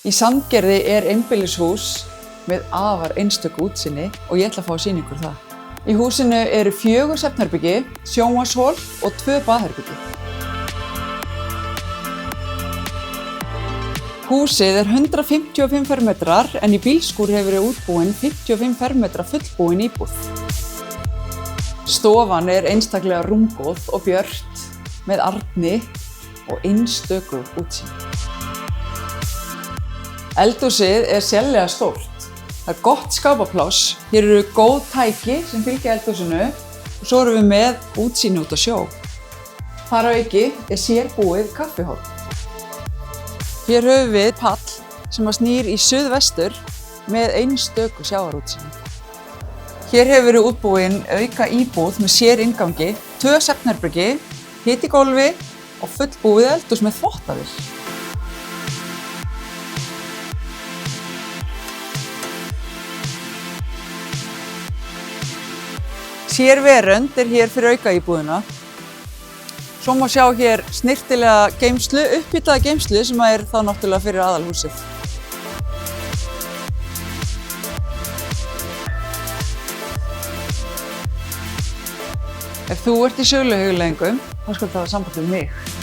Í Sandgerði er einbýlishús með afar einstöku útsýni og ég ætla að fá að sýna ykkur það. Í húsinu eru 4 svefnherbergi, sjónvarpshol og 2 baðherbergi. Húsið er 155 fermetrar en í bílskúr hefur verið útbúin 55 fermetra fullbúin íbúð. Stofan er einstaklega rúmgóð og björt með arni og einstöku útsýni. Eldhúsið er sérlega stórt. Það er gott skápapláss, hér eru góð tæki sem fylgja eldhúsinu og svo erum við með útsýni út á sjó. Þar að auki er sérbúið kaffihorn. Hér höfum við pall sem snýr í suðvestur með einstöku sjávarútsýni. Hér hefur verið útbúin auka íbúð með séringangi, 2 svefnherbergi, hiti í gólfi og fullbúið eldhús með þvottavél. Sérverönd er hér fyrir aukaíbúðina. Svo má sjá hér snyrtilega geymslu, upphitaða geymslu sem er þá náttúrulega fyrir aðalhúsið. Ef þú ert í söluhugleiðingum, þá skal það hafa samband við mig.